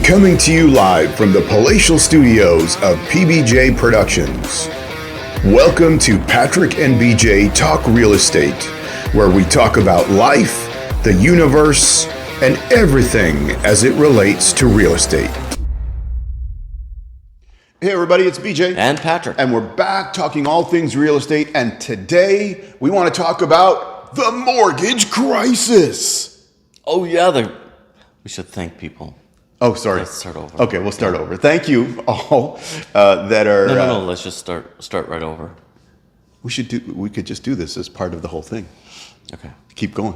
Coming to you live from the palatial studios of PBJ Productions. Welcome to Patrick and BJ Talk Real Estate, where we talk about life, the universe, and everything as it relates to real estate. Hey everybody, it's BJ. And Patrick. And we're back talking all things real estate, and today we want to talk about the mortgage crisis. Oh yeah, we should thank people. Oh, sorry. Let's start over. Okay, we'll start over. Thank you all that are... No. Let's just start right over. We could just do this as part of the whole thing. Okay. Keep going,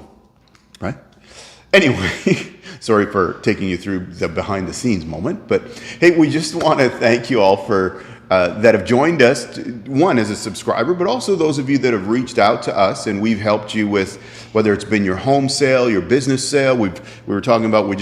right? Anyway, sorry for taking you through the behind the scenes moment, but hey, we just want to thank you all for that have joined us, one as a subscriber, but also those of you that have reached out to us and we've helped you with whether it's been your home sale, your business sale. We were talking about I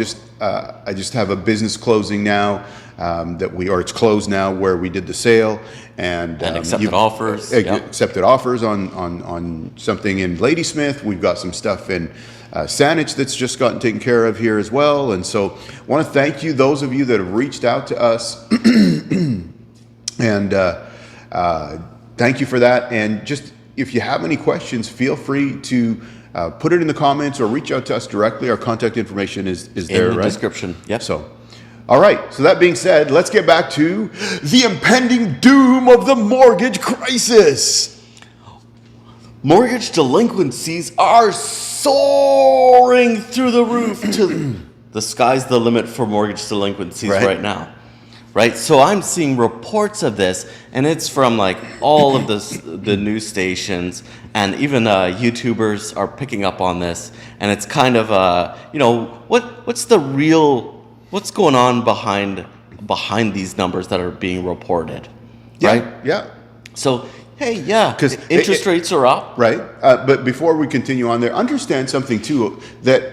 just have a business closing now it's closed now where we did the sale and accepted offers. Accepted offers on something in Ladysmith. We've got some stuff in Saanich that's just gotten taken care of here as well. And so I want to thank you, those of you that have reached out to us. And thank you for that. And just if you have any questions, feel free to put it in the comments or reach out to us directly. Our contact information is there, in the right? description. Yep. So, all right. So that being said, let's get back to the impending doom of the mortgage crisis. Mortgage delinquencies are soaring through the roof. The sky's the limit for mortgage delinquencies right now. Right, so I'm seeing reports of this, and it's from like all of the news stations, and even YouTubers are picking up on this. And it's kind of what's going on behind these numbers that are being reported, right? Yeah. So hey, because interest rates are up, right? But before we continue on there, understand something too, that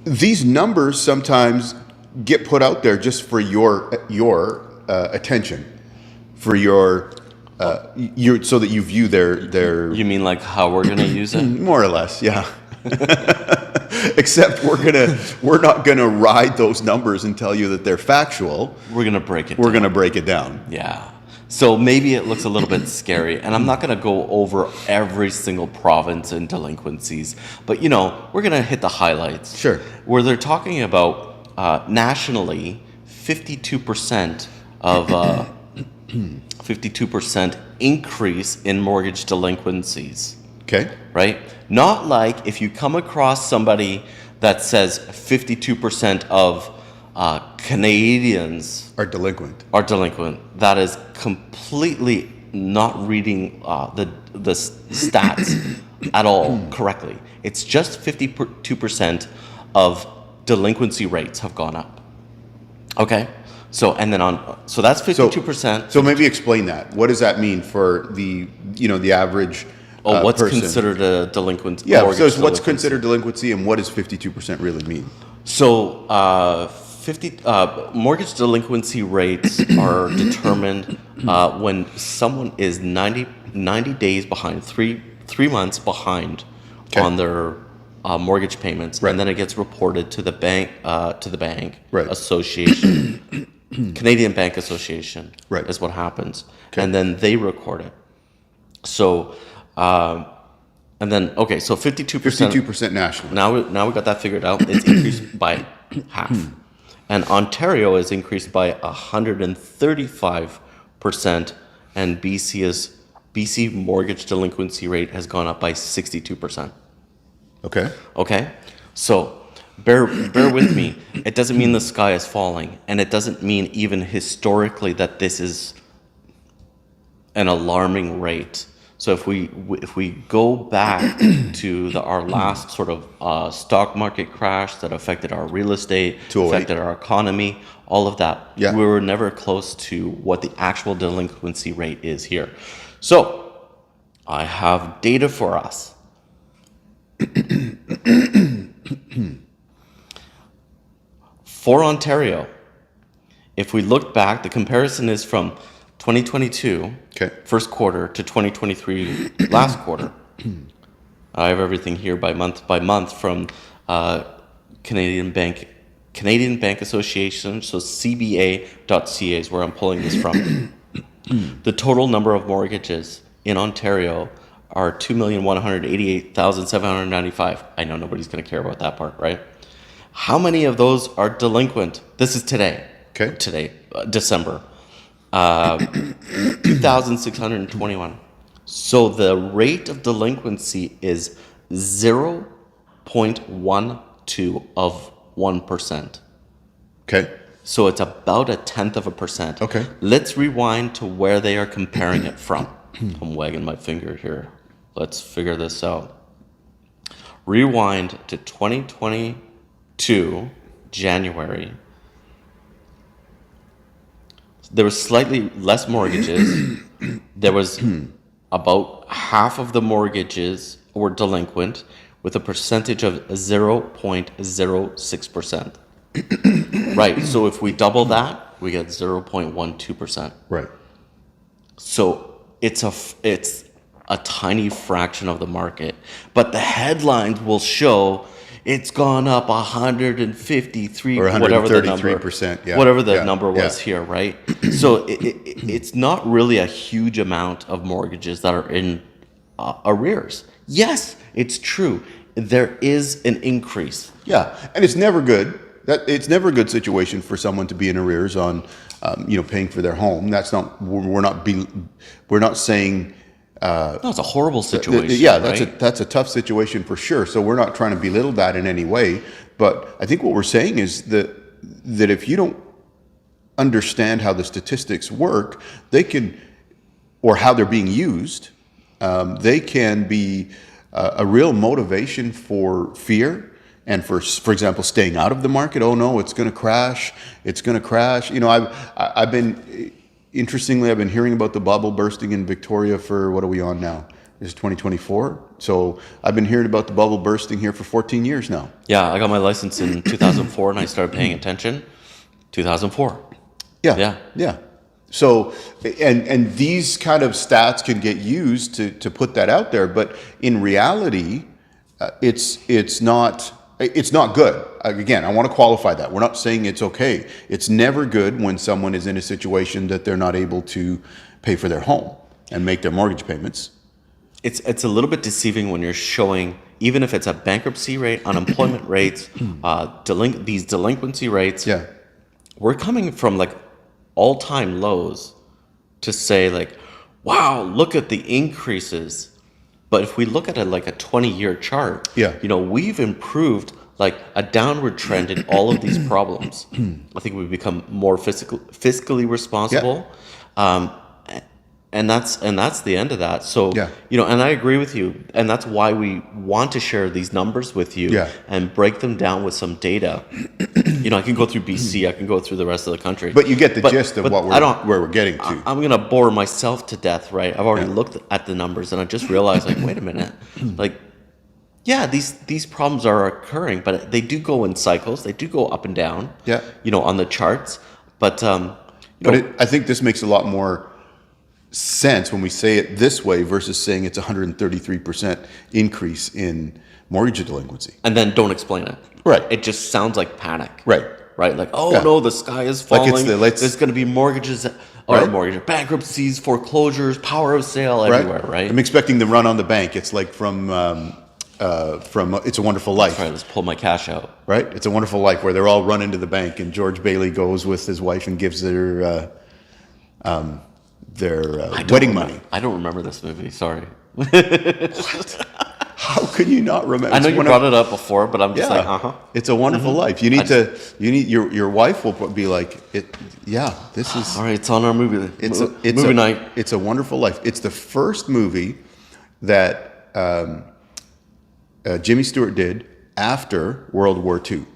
these numbers sometimes get put out there just for your attention, for your so that you view their. You mean like how we're gonna use it? More or less, yeah. Except we're not gonna ride those numbers and tell you that they're factual. We're gonna break it. We're gonna break it down. Yeah. So maybe it looks a little bit scary, and I'm not going to go over every single province and delinquencies, but we're going to hit the highlights. Sure. Where they're talking about nationally, 52% of 52% increase in mortgage delinquencies. Okay. Right? Not like if you come across somebody that says 52% of Canadians are delinquent. That is completely not reading the stats at all correctly. It's just 52% of delinquency rates have gone up. Okay, so that's 52%. So maybe explain that. What does that mean for the average? What's person? Considered a delinquency? Yeah. So what's considered delinquency, and what does 52% really mean? So. Mortgage delinquency rates are determined when someone is 90 days behind, three months behind on their mortgage payments, and then it gets reported to the bank association, Canadian Bank Association, is what happens, and then they record it. So, so 52%. 52% national. Now we got that figured out. It's increased by half. And Ontario is increased by 135%, and BC mortgage delinquency rate has gone up by 62%. Okay. So bear with me. It doesn't mean the sky is falling, and it doesn't mean even historically that this is an alarming rate. So if we go back to our last sort of stock market crash that affected our real estate, affected our economy, all of that, we were never close to what the actual delinquency rate is here. So I have data for us. For Ontario, if we look back, the comparison is from 2022 first quarter to 2023 last quarter. I have everything here by month from Canadian Bank Canadian Bank Association, so CBA.ca is where I'm pulling this from. The total number of mortgages in Ontario are 2,188,795. I know nobody's going to care about that part, right? How many of those are delinquent? This is today. Okay. Today, December. 2,621. So the rate of delinquency is 0.12 of 1%. Okay. So it's about 0.1%. Okay. Let's rewind to where they are comparing it from. I'm wagging my finger here. Let's figure this out. Rewind to 2022, January. There was slightly less mortgages. There was about half of the mortgages were delinquent with a percentage of 0.06%. Right. So if we double that, we get 0.12%. Right. So it's a tiny fraction of the market, but the headlines will show it's gone up 153 or 133%. Whatever the number was here, right? So it's not really a huge amount of mortgages that are in arrears. Yes, it's true. There is an increase. Yeah, and it's never good. It's never a good situation for someone to be in arrears on, paying for their home. That's not. We're not saying. No, it's a horrible situation. That's a tough situation for sure. So we're not trying to belittle that in any way. But I think what we're saying is that if you don't understand how the statistics work, they can, or how they're being used, they can be a real motivation for fear. And for example, staying out of the market. Oh no, it's going to crash. It's going to crash. I've been hearing about the bubble bursting in Victoria for, what are we on now? This is 2024. So I've been hearing about the bubble bursting here for 14 years now. Yeah, I got my license in 2004 and I started paying attention 2004. Yeah. So, and these kind of stats can get used to put that out there, but in reality, it's not good. Again, I want to qualify that. We're not saying it's okay. It's never good when someone is in a situation that they're not able to pay for their home and make their mortgage payments. It's a little bit deceiving when you're showing, even if it's a bankruptcy rate, unemployment rates, these delinquency rates. Yeah. We're coming from like all-time lows to say like, wow, look at the increases. But if we look at it like a 20-year chart, we've improved like a downward trend in all of these problems. I think we've become more fiscally responsible. And that's the end of that. So, and I agree with you. And that's why we want to share these numbers with you and break them down with some data. I can go through BC, I can go through the rest of the country. But you get the gist of where we're getting to. I'm going to bore myself to death, right? I've already looked at the numbers and I just realized, like, wait a minute. Like, yeah, these problems are occurring, but they do go in cycles. They do go up and down, on the charts. But, I think this makes a lot more sense when we say it this way versus saying it's 133% increase in mortgage delinquency. And then don't explain it. Right. It just sounds like panic. Right. Like, no, the sky is falling. Like there's going to be mortgages, bankruptcies, foreclosures, power of sale everywhere, right? I'm expecting the run on the bank. It's like from It's a Wonderful Life. That's right, let's pull my cash out. Right? It's a Wonderful Life, where they're all run into the bank and George Bailey goes with his wife and gives their wedding money. I don't remember this movie, sorry. What? How could you not remember? I know you brought it up before, but I'm just like, It's a Wonderful Life. You need your wife will be like, this is... All right, it's on our movie night. It's a Wonderful Life. It's the first movie that Jimmy Stewart did after World War II.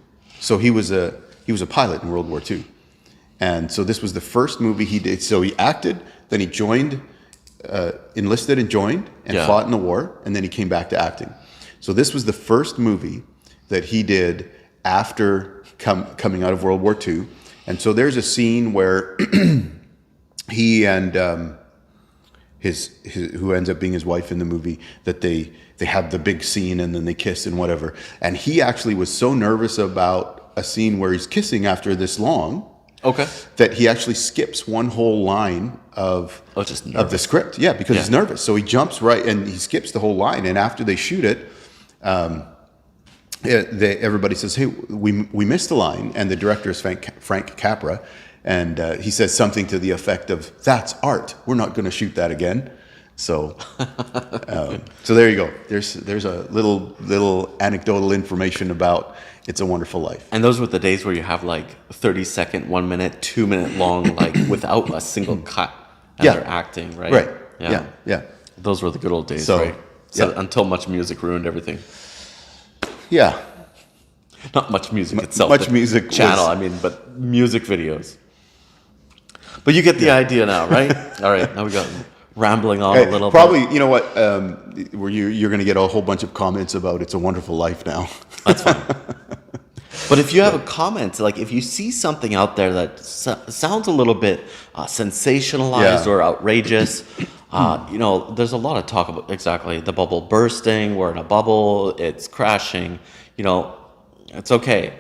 So he was a pilot in World War II. And so this was the first movie he did. So he acted, then he joined, enlisted and joined, and fought in the war, and then he came back to acting. So this was the first movie that he did after coming out of World War II. And so there's a scene where he and his who ends up being his wife in the movie, that they have the big scene and then they kiss and whatever. And he actually was so nervous about a scene where he's kissing after this long. Okay. That he actually skips one whole line of the script. Yeah, because he's nervous. So he jumps right and he skips the whole line. And after they shoot it, everybody says, "Hey, we missed a line." And the director is Frank Capra, and he says something to the effect of, "That's art. We're not going to shoot that again." So, so there you go. There's a little anecdotal information about It's a Wonderful Life. And those were the days where you have like 30-second, 1 minute, 2 minute long, like without a single cut. And they're acting, right? Right. Yeah. Those were the good old days, right? So until much music ruined everything. Yeah. Not much music itself. Much music channel, but music videos. But you get the idea now, right? All right, now we got rambling on a little probably, bit. you know what? You're going to get a whole bunch of comments about It's a Wonderful Life now. That's fine. But if you have a comment, like if you see something out there that sounds a little bit sensationalized or outrageous, there's a lot of talk about exactly the bubble bursting. We're in a bubble. It's crashing. It's okay.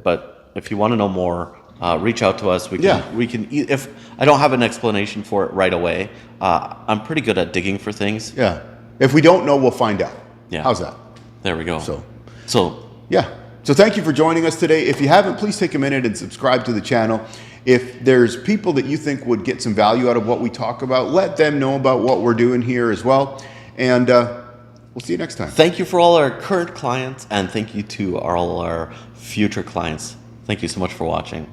But if you want to know more, reach out to us. We can. If I don't have an explanation for it right away, I'm pretty good at digging for things. Yeah. If we don't know, we'll find out. Yeah. How's that? There we go. So yeah. So thank you for joining us today. If you haven't, please take a minute and subscribe to the channel. If there's people that you think would get some value out of what we talk about, let them know about what we're doing here as well. And we'll see you next time. Thank you for all our current clients, and thank you to all our future clients. Thank you so much for watching.